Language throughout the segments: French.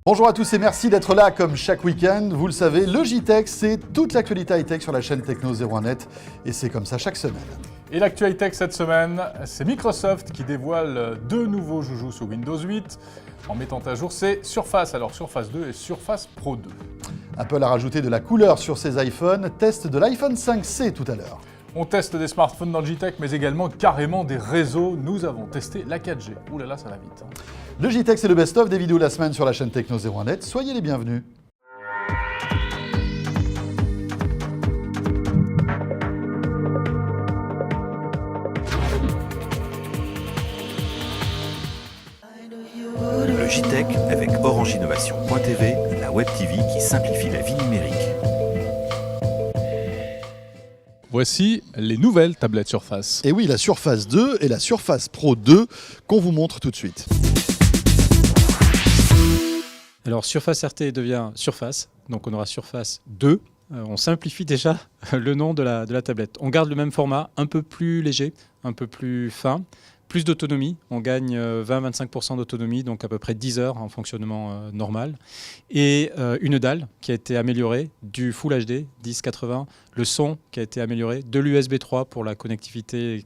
Bonjour à tous et merci d'être là comme chaque week-end. Vous le savez, le JTech, c'est toute l'actualité high-tech sur la chaîne Techno01net et c'est comme ça chaque semaine. Et l'actu high-tech cette semaine, c'est Microsoft qui dévoile deux nouveaux joujoux sous Windows 8 en mettant à jour ses Surface, alors Surface 2 et Surface Pro 2. Apple a rajouté de la couleur sur ses iPhones, test de l'iPhone 5C tout à l'heure. On teste des smartphones dans le JTech, mais également carrément des réseaux. Nous avons testé la 4G. Ouh là là, ça va vite. Le JTech, c'est le best-of des vidéos de la semaine sur la chaîne Techno01net. Soyez les bienvenus. Le JTech avec OrangeInnovation.tv, la web TV qui simplifie la vie numérique. Voici les nouvelles tablettes Surface. Et oui, la Surface 2 et la Surface Pro 2 qu'on vous montre tout de suite. Alors Surface RT devient Surface, donc on aura Surface 2. On simplifie déjà le nom de la tablette. On garde le même format, un peu plus léger, un peu plus fin. Plus d'autonomie, on gagne 20-25% d'autonomie, donc à peu près 10 heures en fonctionnement normal. Et une dalle qui a été améliorée, du Full HD 1080, le son qui a été amélioré, de l'USB 3 pour la connectivité,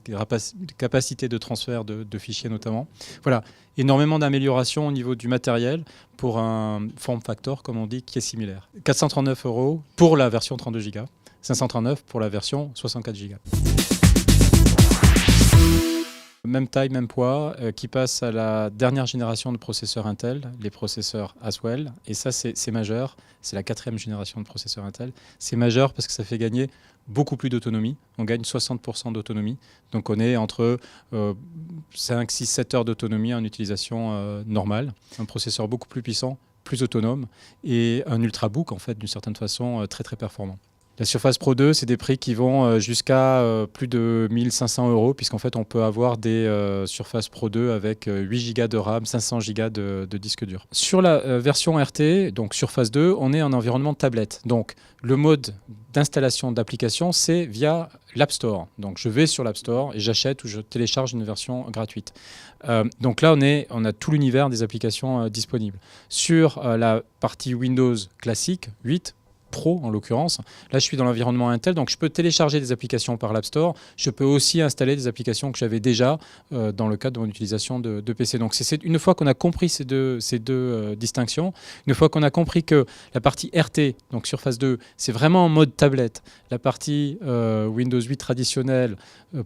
capacité de transfert de fichiers notamment. Voilà, énormément d'améliorations au niveau du matériel pour un form factor, comme on dit, qui est similaire. 439 € pour la version 32 Go, 539 pour la version 64 Go. Même taille, même poids, qui passe à la dernière génération de processeurs Intel, les processeurs Haswell. Et ça, c'est majeur. C'est la 4e génération de processeurs Intel. C'est majeur parce que ça fait gagner beaucoup plus d'autonomie. On gagne 60% d'autonomie. Donc on est entre 5, 6, 7 heures d'autonomie en utilisation normale. Un processeur beaucoup plus puissant, plus autonome et un ultrabook, en fait, d'une certaine façon, très très performant. La Surface Pro 2, c'est des prix qui vont jusqu'à plus de 1 500 €, puisqu'en fait, on peut avoir des Surface Pro 2 avec 8 Go de RAM, 500 Go de disque dur. Sur la version RT, donc Surface 2, on est en environnement tablette. Donc, le mode d'installation d'application, c'est via l'App Store. Donc, je vais sur l'App Store et j'achète ou je télécharge une version gratuite. Donc là, on a tout l'univers des applications disponibles. Sur la partie Windows classique, 8, Pro en l'occurrence. Là, je suis dans l'environnement Intel, donc je peux télécharger des applications par l'App Store. Je peux aussi installer des applications que j'avais déjà dans le cadre de mon utilisation de PC. Donc, une fois qu'on a compris ces deux distinctions, une fois qu'on a compris que la partie RT, donc Surface 2, c'est vraiment en mode tablette. La partie Windows 8 traditionnelle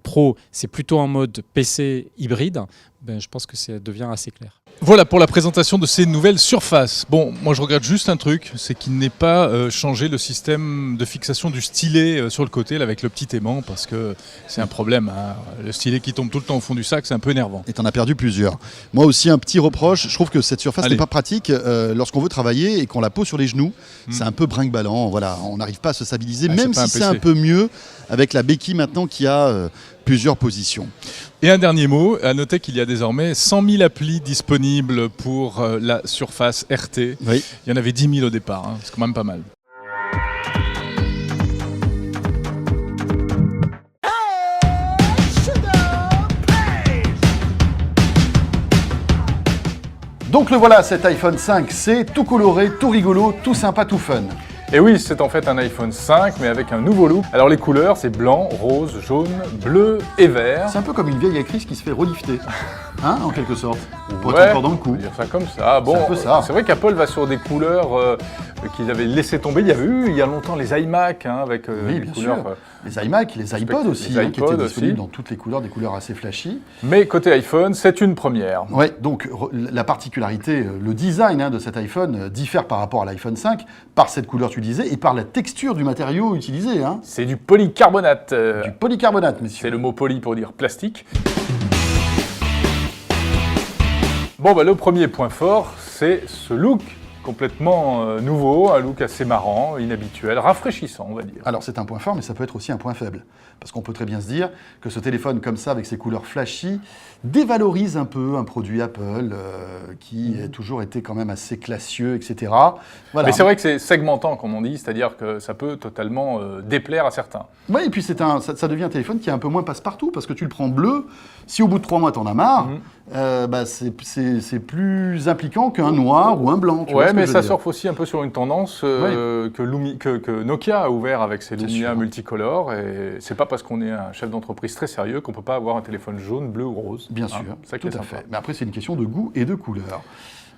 Pro, c'est plutôt en mode PC hybride. Je pense que ça devient assez clair. Voilà pour la présentation de ces nouvelles Surface. Bon, moi je regrette juste un truc, c'est qu'il n'ait pas changé le système de fixation du stylet sur le côté là, avec le petit aimant, parce que c'est un problème. Hein. Le stylet qui tombe tout le temps au fond du sac, c'est un peu énervant. Et t'en as perdu plusieurs. Moi aussi, un petit reproche, je trouve que cette Surface n'est pas pratique lorsqu'on veut travailler et qu'on la pose sur les genoux. C'est un peu brinque-ballant, voilà. On n'arrive pas à se stabiliser, même si c'est un peu mieux avec la béquille maintenant qui a plusieurs positions. Et un dernier mot, à noter qu'il y a désormais 100 000 applis disponibles pour la Surface RT. Oui. Il y en avait 10 000 au départ, hein. C'est quand même pas mal. Donc le voilà, cet iPhone 5C, tout coloré, tout rigolo, tout sympa, tout fun. Et oui, c'est en fait un iPhone 5, mais avec un nouveau look. Alors les couleurs, c'est blanc, rose, jaune, bleu et vert. C'est un peu comme une vieille actrice qui se fait relifter, hein, en quelque sorte, pour Ouais, être encore dans le coup. on peut dire ça comme ça. Bon, c'est un peu ça. C'est vrai qu'Apple va sur des couleurs qu'ils avaient laissé tomber. Il y avait eu il y a longtemps les iMac, hein, avec Oui, des bien couleurs. sûr. Les iMac, les iPods aussi, les qui étaient iPods disponibles aussi. dans toutes les couleurs, des couleurs assez flashy. Mais côté iPhone, c'est une première. Ouais, donc la particularité, le design de cet iPhone diffère par rapport à l'iPhone 5 par cette couleur, tu disais, et par la texture du matériau utilisé. Hein. C'est du polycarbonate. Du polycarbonate, messieurs. C'est le mot poly pour dire plastique. Bon, le premier point fort, c'est ce look complètement nouveau, un look assez marrant, inhabituel, rafraîchissant, on va dire. Alors c'est un point fort, mais ça peut être aussi un point faible. Parce qu'on peut très bien se dire que ce téléphone comme ça, avec ses couleurs flashy, dévalorise un peu un produit Apple qui a toujours été quand même assez classieux, etc. Voilà. Mais c'est vrai que c'est segmentant, comme on dit, c'est-à-dire que ça peut totalement déplaire à certains. Oui, et puis ça devient un téléphone qui est un peu moins passe-partout, parce que tu le prends bleu, si au bout de 3 mois t'en as marre, c'est plus impliquant qu'un noir ou un blanc. Ouais, mais ça surfe aussi un peu sur une tendance que Nokia a ouvert avec ses Lumia multicolores. Et c'est pas parce qu'on est un chef d'entreprise très sérieux qu'on peut pas avoir un téléphone jaune, bleu ou rose. Bien sûr, tout à fait. Mais après, c'est une question de goût et de couleur.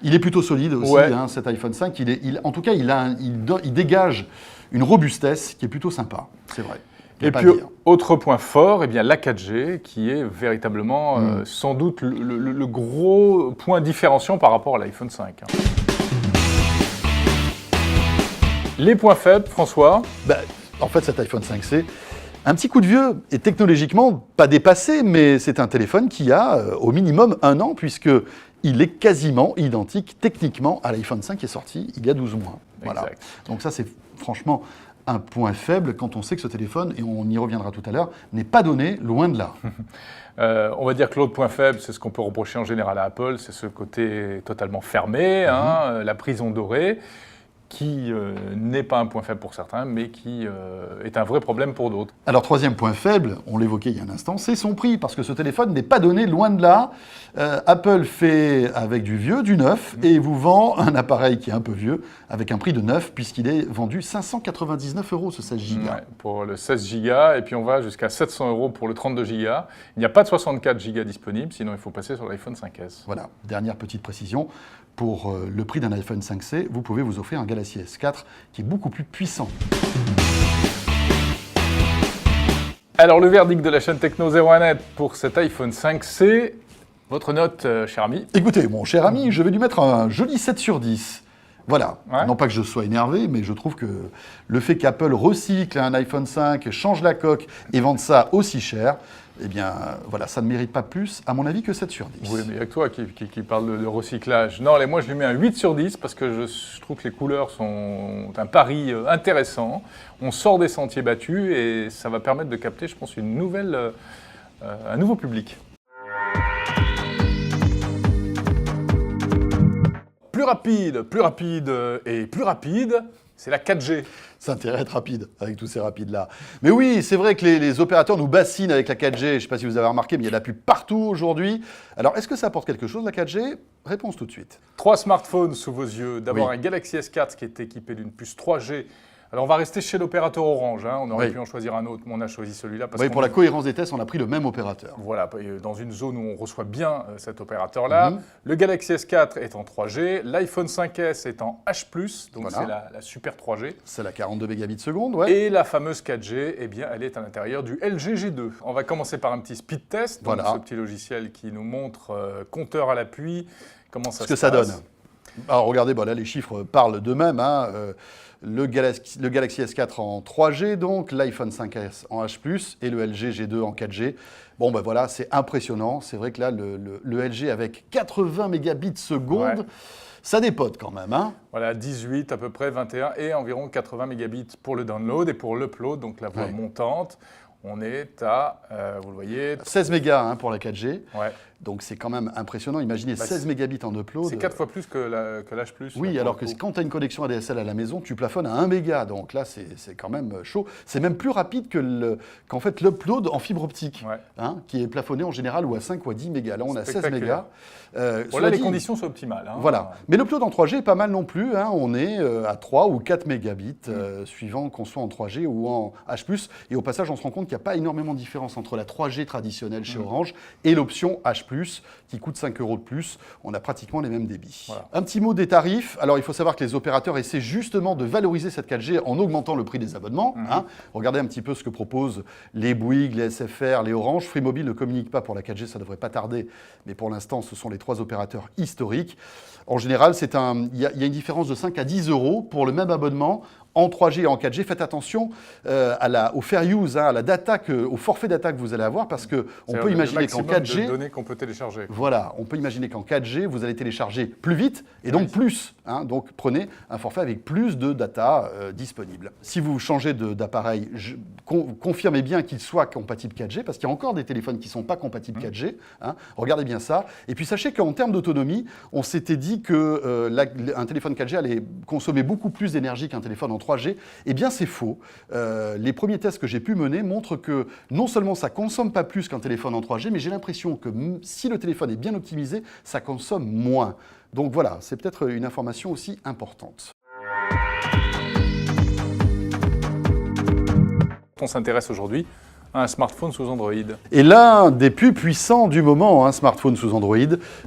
Il est plutôt solide aussi, cet iPhone 5. En tout cas, il dégage une robustesse qui est plutôt sympa, c'est vrai. Et puis, autre point fort, la 4G, qui est véritablement sans doute le gros point différenciant par rapport à l'iPhone 5. Les points faibles, François? En fait, cet iPhone 5C, un petit coup de vieux, et technologiquement pas dépassé, mais c'est un téléphone qui a au minimum 1 an, puisqu'il est quasiment identique techniquement à l'iPhone 5 qui est sorti il y a 12 mois. Voilà. Donc ça, c'est franchement un point faible quand on sait que ce téléphone, et on y reviendra tout à l'heure, n'est pas donné, loin de là. On va dire que l'autre point faible, c'est ce qu'on peut reprocher en général à Apple, c'est ce côté totalement fermé, la prison dorée, qui n'est pas un point faible pour certains, mais qui est un vrai problème pour d'autres. Alors, troisième point faible, on l'évoquait il y a un instant, c'est son prix, parce que ce téléphone n'est pas donné, loin de là. Apple fait avec du vieux, du neuf, et vous vend un appareil qui est un peu vieux, avec un prix de neuf, puisqu'il est vendu 599 € ce 16 Go. Ouais, pour le 16 Go, et puis on va jusqu'à 700 € pour le 32 Go. Il n'y a pas de 64 Go disponible, sinon il faut passer sur l'iPhone 5S. Voilà, dernière petite précision. Pour le prix d'un iPhone 5C, vous pouvez vous offrir un Galaxy S4 qui est beaucoup plus puissant. Alors, le verdict de la chaîne Techno 01net pour cet iPhone 5C, votre note, cher ami? Écoutez, mon cher ami, je vais lui mettre un joli 7 sur 10. Voilà, non pas que je sois énervé, mais je trouve que le fait qu'Apple recycle un iPhone 5, change la coque et vende ça aussi cher, voilà, ça ne mérite pas plus, à mon avis, que 7 sur 10. Oui, mais il n'y a que toi qui parle de recyclage. Non, moi, je lui mets un 8 sur 10 parce que je trouve que les couleurs sont un pari intéressant. On sort des sentiers battus et ça va permettre de capter, je pense, un nouveau public. Plus rapide, c'est la 4G. Ça a intérêt à être rapide avec tous ces rapides-là. Mais oui, c'est vrai que les opérateurs nous bassinent avec la 4G. Je ne sais pas si vous avez remarqué, mais il y a de la pub partout aujourd'hui. Alors, est-ce que ça apporte quelque chose, la 4G? Réponse tout de suite. 3 smartphones sous vos yeux. D'abord, un Galaxy S4 qui est équipé d'une puce 3G. Alors, on va rester chez l'opérateur Orange. On aurait pu en choisir un autre, mais on a choisi celui-là. Pour la cohérence des tests, on a pris le même opérateur. Voilà, dans une zone où on reçoit bien cet opérateur-là. Le Galaxy S4 est en 3G. L'iPhone 5S est en H+, donc c'est la super 3G. C'est la 42 mégabits seconde, Et la fameuse 4G, elle est à l'intérieur du LG G2. On va commencer par un petit speed test, donc ce petit logiciel qui nous montre, compteur à l'appui, comment ça se passe. Ce que ça donne. Alors regardez, là les chiffres parlent d'eux-mêmes. Le Galaxy S4 en 3G, donc l'iPhone 5S en H+, et le LG G2 en 4G. Voilà, c'est impressionnant. C'est vrai que là, le LG avec 80 mégabits seconde, ça dépote quand même. Voilà, 18 à peu près, 21 et environ 80 mégabits pour le download et pour l'upload, donc la voie montante. On est à, vous le voyez... 16 mégas pour la 4G. Ouais. Donc c'est quand même impressionnant. Imaginez 16 mégabits en upload. C'est 4 fois plus que l'H+. Oui, alors que quand tu as une connexion ADSL à la maison, tu plafonnes à 1 méga. Donc là, c'est quand même chaud. C'est même plus rapide qu'en fait l'upload en fibre optique, qui est plafonné en général ou à 5 ou à 10 mégas. Là, on a 16 mégas. Là, les conditions sont optimales. Voilà. Mais l'upload en 3G est pas mal non plus. On est à 3 ou 4 mégabits, suivant qu'on soit en 3G ou en H+. Et au passage, on se rend compte qu'il n'y a pas énormément de différence entre la 3G traditionnelle chez Orange et l'option H+, qui coûte 5 € de plus. On a pratiquement les mêmes débits. Voilà. Un petit mot des tarifs. Alors, il faut savoir que les opérateurs essaient justement de valoriser cette 4G en augmentant le prix des abonnements. Regardez un petit peu ce que proposent les Bouygues, les SFR, les Orange. Free Mobile ne communique pas pour la 4G, ça ne devrait pas tarder. Mais pour l'instant, ce sont les 3 opérateurs historiques. En général, il y a une différence de 5 à 10 € pour le même abonnement en 3G et en 4G. Faites attention au fair use, à la data, au forfait data que vous allez avoir, parce qu'on peut imaginer qu'en 4G... de données qu'on peut télécharger. Voilà, on peut imaginer qu'en 4G, vous allez télécharger plus vite et donc plus. Donc prenez un forfait avec plus de data disponible. Si vous changez d'appareil, confirmez bien qu'il soit compatible 4G, parce qu'il y a encore des téléphones qui ne sont pas compatibles 4G. Regardez bien ça. Et puis sachez qu'en termes d'autonomie, on s'était dit qu'un téléphone 4G allait consommer beaucoup plus d'énergie qu'un téléphone en 3G. Eh bien, c'est faux. Les premiers tests que j'ai pu mener montrent que non seulement ça consomme pas plus qu'un téléphone en 3G, mais j'ai l'impression que si le téléphone est bien optimisé, ça consomme moins. Donc voilà, c'est peut-être une information aussi importante. On s'intéresse aujourd'hui à un smartphone sous Android. Et l'un des plus puissants du moment, un smartphone sous Android,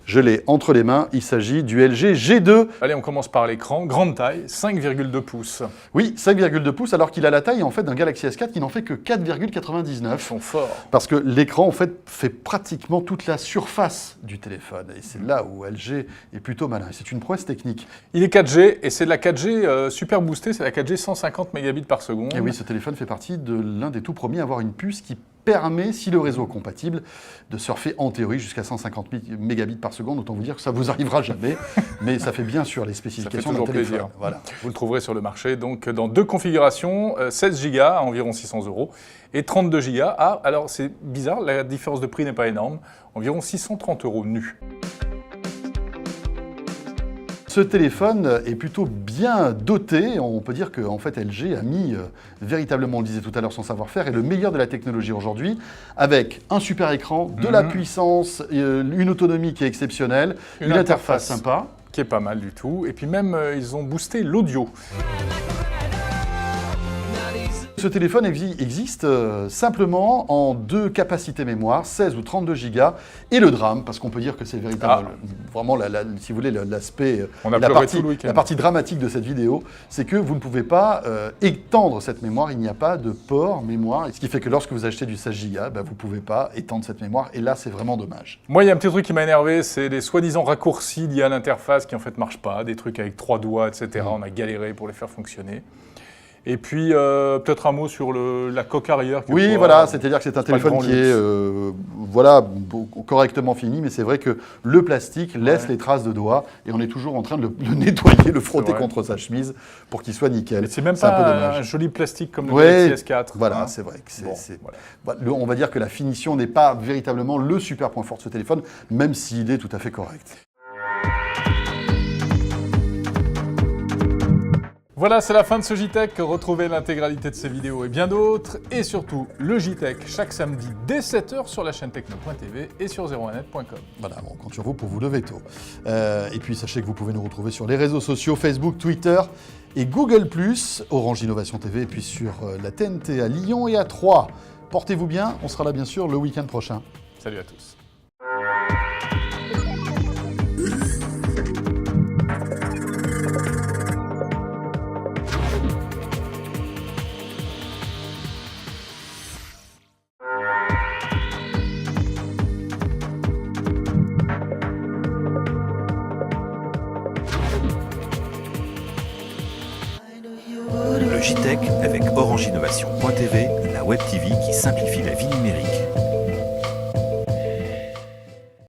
je l'ai entre les mains, il s'agit du LG G2. Allez, on commence par l'écran, grande taille, 5,2 pouces. Oui, 5,2 pouces, alors qu'il a la taille en fait d'un Galaxy S4 qui n'en fait que 4,99. Ils sont forts. Parce que l'écran en fait pratiquement toute la surface du téléphone. Et c'est là où LG est plutôt malin. C'est une prouesse technique. Il est 4G et c'est de la 4G super boostée, c'est la 4G 150 mégabits par seconde. Et oui, ce téléphone fait partie de l'un des tout premiers à avoir une puce qui permet, si le réseau est compatible, de surfer en théorie jusqu'à 150 mégabits par seconde. Autant vous dire que ça vous arrivera jamais, mais ça fait bien sûr les spécifications d'un téléphone. Plaisir. Voilà. Vous le trouverez sur le marché donc dans 2 configurations, 16 Go à environ 600 € et 32 Go à, alors c'est bizarre, la différence de prix n'est pas énorme, environ 630 € nus. Ce téléphone est plutôt bien doté. On peut dire qu'en fait LG a mis véritablement, on le disait tout à l'heure, son savoir-faire et le meilleur de la technologie aujourd'hui, avec un super écran, de la puissance, une autonomie qui est exceptionnelle, une interface sympa. Qui est pas mal du tout. Et puis même, ils ont boosté l'audio. Ce téléphone existe simplement en 2 capacités mémoire, 16 ou 32 Go, et le drame, parce qu'on peut dire que c'est véritablement, vraiment, si vous voulez, l'aspect, la partie dramatique de cette vidéo, c'est que vous ne pouvez pas étendre cette mémoire, il n'y a pas de port mémoire, ce qui fait que lorsque vous achetez du 16 Go, vous ne pouvez pas étendre cette mémoire, et là c'est vraiment dommage. Moi il y a un petit truc qui m'a énervé, c'est les soi-disant raccourcis liés à l'interface qui en fait ne marchent pas, des trucs avec 3 doigts, etc. On a galéré pour les faire fonctionner. Et puis, peut-être un mot sur la coque arrière. Oui, voilà, c'est-à-dire que c'est un téléphone qui est correctement fini, mais c'est vrai que le plastique laisse les traces de doigts et on est toujours en train de le nettoyer, le frotter contre sa chemise pour qu'il soit nickel. Mais c'est même pas un joli plastique comme le Galaxy S4. Voilà, c'est vrai. On va dire que la finition n'est pas véritablement le super point fort de ce téléphone, même s'il est tout à fait correct. Voilà, c'est la fin de ce JTech. Retrouvez l'intégralité de ces vidéos et bien d'autres. Et surtout, le JTech chaque samedi dès 7h sur la chaîne techno.tv et sur 01net.com. Voilà, on compte sur vous pour vous lever tôt. Et puis sachez que vous pouvez nous retrouver sur les réseaux sociaux, Facebook, Twitter et Google+, Orange Innovation TV, et puis sur la TNT à Lyon et à Troyes. Portez-vous bien, on sera là bien sûr le week-end prochain. Salut à tous. Le JTech avec Orange Innovation.tv, la web TV qui simplifie la vie numérique.